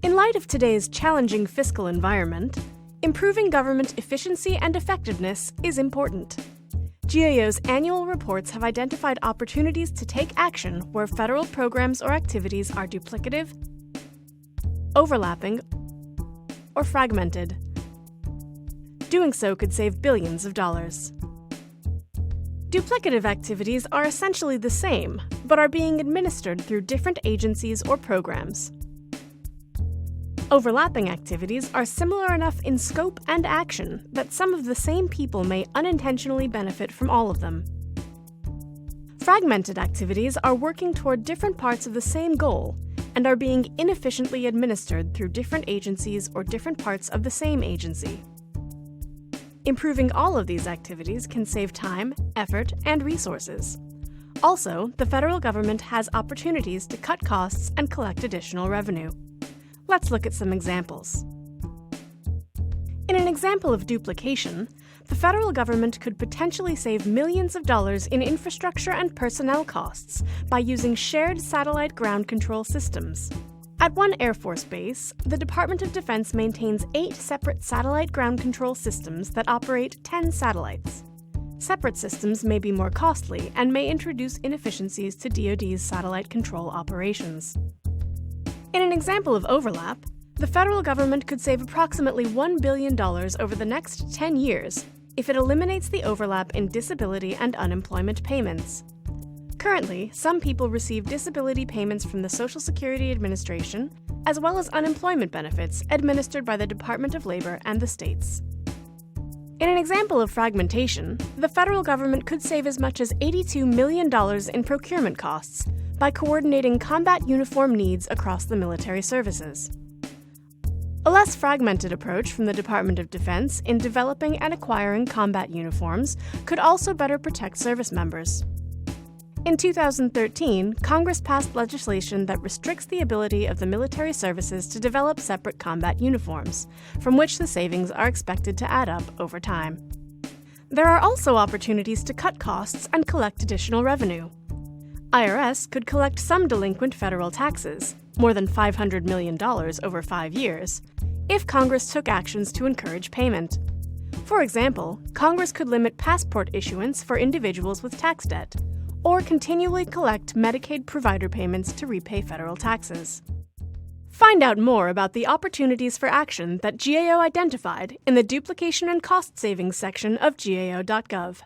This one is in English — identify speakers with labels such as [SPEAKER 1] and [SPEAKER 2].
[SPEAKER 1] In light of today's challenging fiscal environment, improving government efficiency and effectiveness is important. GAO's annual reports have identified opportunities to take action where federal programs or activities are duplicative, overlapping, or fragmented. Doing so could save billions of dollars. Duplicative activities are essentially the same, but are being administered through different agencies or programs. Overlapping activities are similar enough in scope and action that some of the same people may unintentionally benefit from all of them. Fragmented activities are working toward different parts of the same goal and are being inefficiently administered through different agencies or different parts of the same agency. Improving all of these activities can save time, effort, and resources. Also, the federal government has opportunities to cut costs and collect additional revenue. Let's look at some examples. In an example of duplication, the federal government could potentially save millions of dollars in infrastructure and personnel costs by using shared satellite ground control systems. At one Air Force base, the Department of Defense maintains 8 separate satellite ground control systems that operate 10 satellites. Separate systems may be more costly and may introduce inefficiencies to DoD's satellite control operations. In an example of overlap, the federal government could save approximately $1 billion over the next 10 years if it eliminates the overlap in disability and unemployment payments. Currently, some people receive disability payments from the Social Security Administration, as well as unemployment benefits administered by the Department of Labor and the states. In an example of fragmentation, the federal government could save as much as $82 million in procurement costs by coordinating combat uniform needs across the military services. A less fragmented approach from the Department of Defense in developing and acquiring combat uniforms could also better protect service members. In 2013, Congress passed legislation that restricts the ability of the military services to develop separate combat uniforms, from which the savings are expected to add up over time. There are also opportunities to cut costs and collect additional revenue. IRS could collect some delinquent federal taxes, more than $500 million over 5 years, if Congress took actions to encourage payment. For example, Congress could limit passport issuance for individuals with tax debt, or continually collect Medicaid provider payments to repay federal taxes. Find out more about the opportunities for action that GAO identified in the Duplication and Cost Savings section of GAO.gov.